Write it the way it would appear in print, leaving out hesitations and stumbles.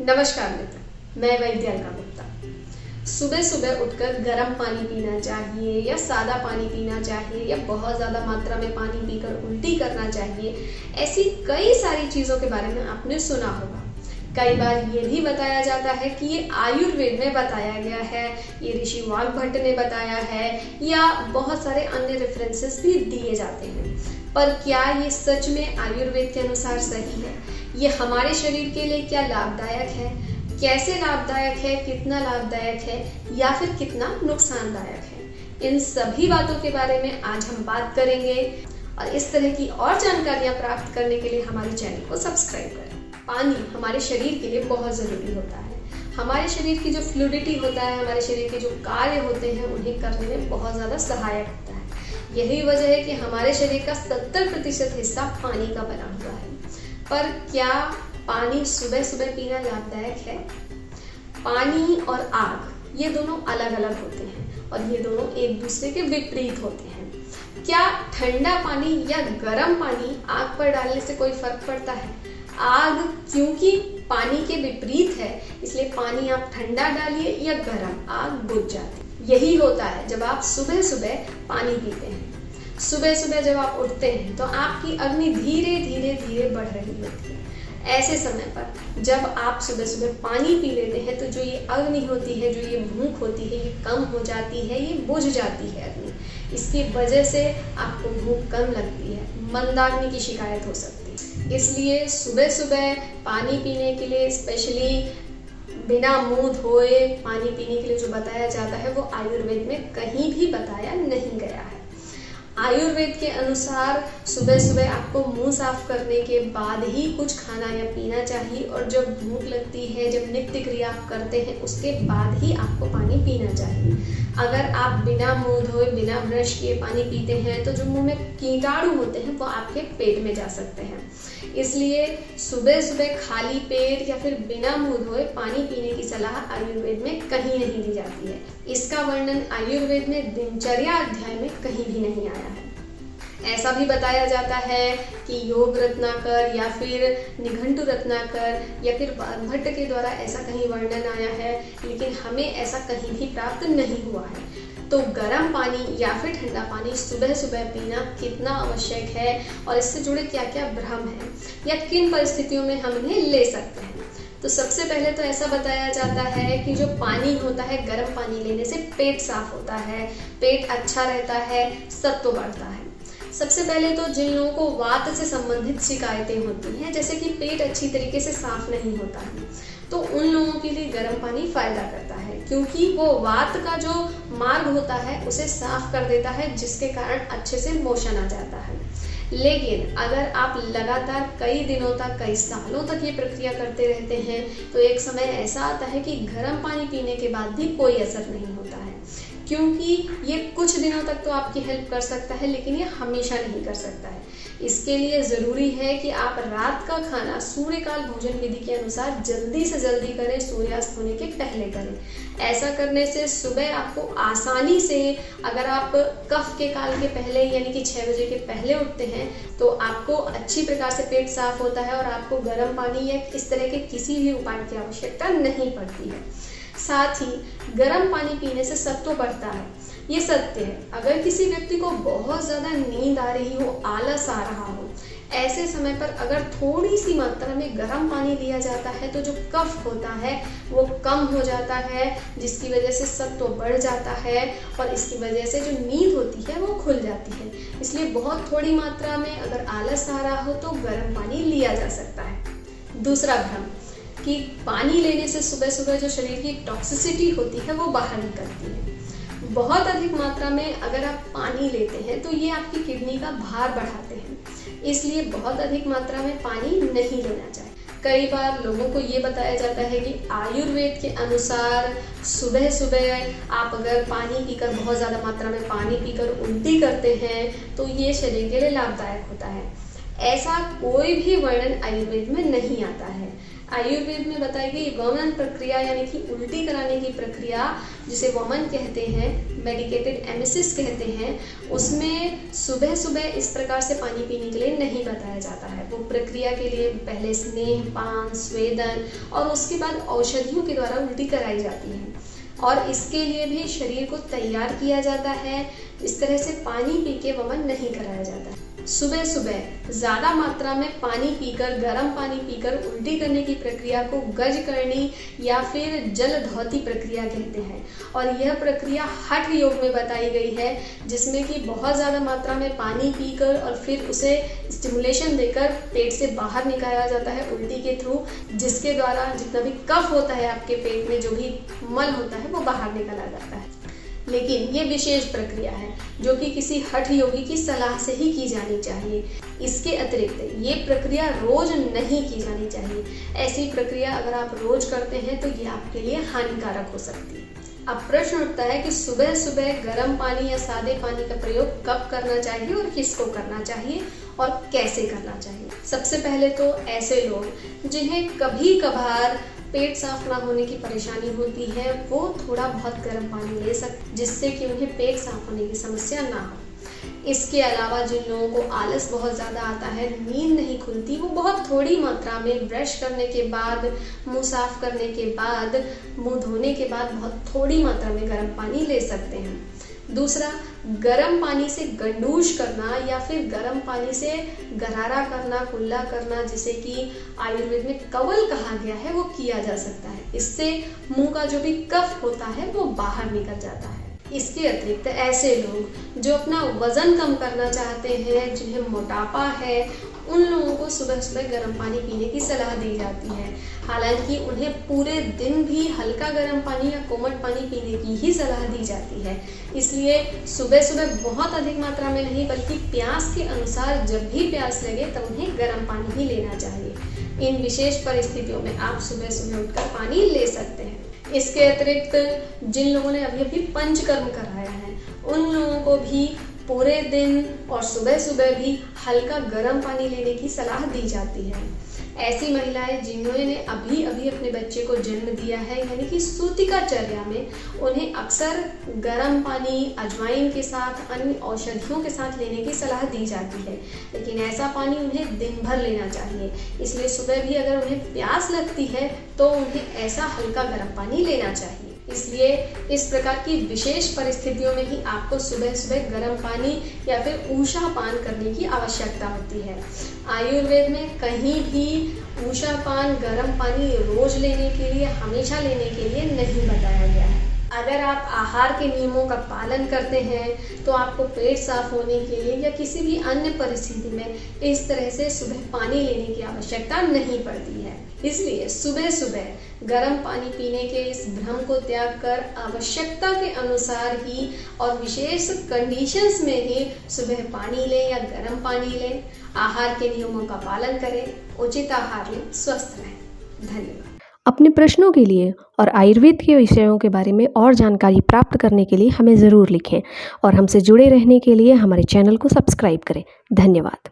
नमस्कार मित्र, मैं वैद्य अलका गुप्ता। सुबह सुबह उठकर गर्म पानी पीना चाहिए या सादा पानी पीना चाहिए या बहुत ज़्यादा मात्रा में पानी पीकर उल्टी करना चाहिए, ऐसी कई सारी चीज़ों के बारे में आपने सुना होगा। कई बार ये भी बताया जाता है कि ये आयुर्वेद में बताया गया है, ये ऋषि वाग्भट ने बताया है या बहुत सारे अन्य रेफरेंसेस भी दिए जाते हैं। पर क्या ये सच में आयुर्वेद के अनुसार सही है? ये हमारे शरीर के लिए क्या लाभदायक है? कैसे लाभदायक है, कितना लाभदायक है या फिर कितना नुकसानदायक है? इन सभी बातों के बारे में आज हम बात करेंगे और इस तरह की और जानकारियां प्राप्त करने के लिए हमारे चैनल को सब्सक्राइब करें। पानी हमारे शरीर के लिए बहुत ज़रूरी होता है। हमारे शरीर की जो फ्लूइडिटी होता है, हमारे शरीर के जो कार्य होते हैं, उन्हें करने में बहुत ज़्यादा सहायक होता है। यही वजह है कि हमारे शरीर का 70% हिस्सा पानी का बना हुआ है। पर क्या पानी सुबह सुबह पीना लाभदायक है? पानी और आग ये दोनों अलग अलग होते हैं और ये दोनों एक दूसरे के विपरीत होते हैं। क्या ठंडा पानी या गर्म पानी आग पर डालने से कोई फर्क पड़ता है? आग क्योंकि पानी के विपरीत है, इसलिए पानी आप ठंडा डालिए या गर्म, आग बुझ जाती है। यही होता है जब आप सुबह सुबह पानी पीते हैं। सुबह सुबह जब आप उठते हैं तो आपकी अग्नि धीरे धीरे धीरे बढ़ रही होती है। ऐसे समय पर जब आप सुबह सुबह पानी पी लेते हैं तो जो ये अग्नि होती है, जो ये भूख होती है, ये कम हो जाती है, ये बुझ जाती है अग्नि। इसकी वजह से आपको भूख कम लगती है, मंदाग्नि की शिकायत हो सकती है। इसलिए सुबह सुबह पानी पीने के लिए, स्पेशली बिना मुंह धोए पानी पीने के लिए जो बताया जाता है, वो आयुर्वेद में कहीं भी बताया नहीं गया है। आयुर्वेद के अनुसार सुबह सुबह आपको मुंह साफ करने के बाद ही कुछ खाना या पीना चाहिए और जब भूख लगती है, जब नित्य क्रिया आप करते हैं, उसके बाद ही आपको पानी पीना चाहिए। अगर आप बिना मुंह धोए, बिना ब्रश किए पानी पीते हैं तो जो मुंह में कीटाणु होते हैं वो आपके पेट में जा सकते हैं। इसलिए सुबह सुबह खाली पेट या फिर बिना मुंह धोए पानी पीने की सलाह आयुर्वेद में कहीं नहीं दी जाती है। इसका वर्णन आयुर्वेद में दिनचर्या अध्याय में कहीं भी नहीं आया है। ऐसा भी बताया जाता है कि योग रत्नाकर या फिर निघंटु रत्नाकर या फिर वाग्भट के द्वारा ऐसा कहीं वर्णन आया है, लेकिन हमें ऐसा कहीं भी प्राप्त नहीं हुआ है। तो गर्म पानी या फिर ठंडा पानी सुबह सुबह पीना कितना आवश्यक है और इससे जुड़े क्या क्या भ्रम है या किन परिस्थितियों में हम इन्हें ले सकते हैं। तो सबसे पहले तो ऐसा बताया जाता है कि जो पानी होता है, गर्म पानी लेने से पेट साफ होता है, पेट अच्छा रहता है, सत्व बढ़ता है। सबसे पहले तो जिन लोगों को वात से संबंधित शिकायतें होती हैं, जैसे कि पेट अच्छी तरीके से साफ नहीं होता है, तो उन लोगों के लिए गर्म पानी फायदा करता है, क्योंकि वो वात का जो मार्ग होता है उसे साफ कर देता है, जिसके कारण अच्छे से मोशन आ जाता है। लेकिन अगर आप लगातार कई दिनों तक, कई सालों तक ये प्रक्रिया करते रहते हैं तो एक समय ऐसा आता है कि गर्म पानी पीने के बाद भी कोई असर नहीं होता है, क्योंकि ये कुछ दिनों तक तो आपकी हेल्प कर सकता है, लेकिन ये हमेशा नहीं कर सकता है। इसके लिए ज़रूरी है कि आप रात का खाना सूर्यकाल भोजन विधि के अनुसार जल्दी से जल्दी करें, सूर्यास्त होने के पहले करें। ऐसा करने से सुबह आपको आसानी से, अगर आप कफ के काल के पहले यानी कि 6 बजे के पहले उठते हैं तो आपको अच्छी प्रकार से पेट साफ होता है और आपको गर्म पानी या इस तरह के किसी भी उपाय की आवश्यकता नहीं पड़ती है। साथ ही गर्म पानी पीने से सत्व बढ़ता है, ये सत्य है। अगर किसी व्यक्ति को बहुत ज़्यादा नींद आ रही हो, आलस आ रहा हो, ऐसे समय पर अगर थोड़ी सी मात्रा में गर्म पानी लिया जाता है तो जो कफ होता है वो कम हो जाता है, जिसकी वजह से सत्व बढ़ जाता है और इसकी वजह से जो नींद होती है वो खुल जाती है। इसलिए बहुत थोड़ी मात्रा में अगर आलस आ रहा हो तो गर्म पानी लिया जा सकता है। दूसरा भ्रम कि पानी लेने से सुबह सुबह जो शरीर की टॉक्सिसिटी होती है वो बाहर निकलती है। बहुत अधिक मात्रा में अगर आप पानी लेते हैं तो ये आपकी किडनी का भार बढ़ाते हैं, इसलिए बहुत अधिक मात्रा में पानी नहीं लेना चाहिए। कई बार लोगों को ये बताया जाता है कि आयुर्वेद के अनुसार सुबह सुबह आप अगर पानी पीकर, बहुत ज़्यादा मात्रा में पानी पीकर उल्टी करते हैं तो ये शरीर के लिए लाभदायक होता है। ऐसा कोई भी वर्णन आयुर्वेद में नहीं आता है। आयुर्वेद में बताई गई वमन प्रक्रिया यानी कि उल्टी कराने की प्रक्रिया, जिसे वमन कहते हैं, मेडिकेटेड एमिसिस कहते हैं, उसमें सुबह सुबह इस प्रकार से पानी पीने के लिए नहीं बताया जाता है। वो प्रक्रिया के लिए पहले स्नेहपान, स्वेदन और उसके बाद औषधियों के द्वारा उल्टी कराई जाती है और इसके लिए भी शरीर को तैयार किया जाता है। इस तरह से पानी पी के वमन नहीं कराया जाता है। सुबह सुबह ज़्यादा मात्रा में पानी पीकर, गर्म पानी पीकर उल्टी करने की प्रक्रिया को गज करनी या फिर जल धौती प्रक्रिया कहते हैं और यह प्रक्रिया हठ योग में बताई गई है, जिसमें कि बहुत ज़्यादा मात्रा में पानी पीकर और फिर उसे स्टिमुलेशन देकर पेट से बाहर निकाला जाता है उल्टी के थ्रू, जिसके द्वारा जितना भी कफ होता है आपके पेट में, जो भी मल होता है, वो बाहर निकाला जाता है। लेकिन ये विशेष प्रक्रिया है जो कि किसी हठ योगी की सलाह से ही की जानी चाहिए। इसके अतिरिक्त ये प्रक्रिया रोज नहीं की जानी चाहिए। ऐसी प्रक्रिया अगर आप रोज करते हैं तो ये आपके लिए हानिकारक हो सकती है। अब प्रश्न उठता है कि सुबह सुबह गर्म पानी या सादे पानी का प्रयोग कब करना चाहिए और किसको करना चाहिए और कैसे करना चाहिए। सबसे पहले तो ऐसे लोग जिन्हें कभी कभार पेट साफ ना होने की परेशानी होती है, वो थोड़ा बहुत गर्म पानी ले सकते, जिससे कि उन्हें पेट साफ होने की समस्या ना हो। इसके अलावा जिन लोगों को आलस बहुत ज़्यादा आता है, नींद नहीं खुलती, वो बहुत थोड़ी मात्रा में ब्रश करने के बाद, मुंह साफ करने के बाद, मुंह धोने के बाद बहुत थोड़ी मात्रा में गर्म पानी ले सकते हैं। दूसरा, गर्म पानी से गंडूश करना या फिर गर्म पानी से गरारा करना, कुल्ला करना, जिसे कि आयुर्वेद में कवल कहा गया है, वो किया जा सकता है। इससे मुंह का जो भी कफ होता है वो बाहर निकल जाता है। इसके अतिरिक्त ऐसे लोग जो अपना वजन कम करना चाहते हैं, जिन्हें मोटापा है, उन लोगों को सुबह सुबह गर्म पानी पीने की सलाह दी जाती है। हालांकि उन्हें पूरे दिन भी हल्का गर्म पानी या कोमल पानी पीने की ही सलाह दी जाती है। इसलिए सुबह सुबह बहुत अधिक मात्रा में नहीं, बल्कि प्यास के अनुसार जब भी प्यास लगे तब उन्हें गर्म पानी ही लेना चाहिए। इन विशेष परिस्थितियों में आप सुबह सुबह उठकर पानी ले सकते हैं। इसके अतिरिक्त जिन लोगों ने अभी अभी पंचकर्म कराया है, उन लोगों को भी पूरे दिन और सुबह सुबह भी हल्का गर्म पानी लेने की सलाह दी जाती है। ऐसी महिलाएं जिन्होंने अभी अभी अपने बच्चे को जन्म दिया है, यानी कि सूतिकाचर्या में, उन्हें अक्सर गर्म पानी अजवाइन के साथ, अन्य औषधियों के साथ लेने की सलाह दी जाती है। लेकिन ऐसा पानी उन्हें दिन भर लेना चाहिए। इसलिए सुबह भी अगर उन्हें प्यास लगती है तो उन्हें ऐसा हल्का गर्म पानी लेना चाहिए। इसलिए इस प्रकार की विशेष परिस्थितियों में ही आपको सुबह सुबह गर्म पानी या फिर ऊषा पान करने की आवश्यकता होती है। आयुर्वेद में कहीं भी ऊषा पान, गर्म पानी रोज लेने के लिए, हमेशा लेने के लिए नहीं बताया गया है। अगर आप आहार के नियमों का पालन करते हैं तो आपको पेट साफ होने के लिए या किसी भी अन्य परिस्थिति में इस तरह से सुबह पानी लेने की आवश्यकता नहीं पड़ती है। इसलिए सुबह सुबह गर्म पानी पीने के इस भ्रम को त्याग कर आवश्यकता के अनुसार ही और विशेष कंडीशंस में ही सुबह पानी लें या गर्म पानी लें। आहार के नियमों का पालन करें, उचित आहार लें, स्वस्थ रहें। धन्यवाद। अपने प्रश्नों के लिए और आयुर्वेद के विषयों के बारे में और जानकारी प्राप्त करने के लिए हमें ज़रूर लिखें और हमसे जुड़े रहने के लिए हमारे चैनल को सब्सक्राइब करें। धन्यवाद।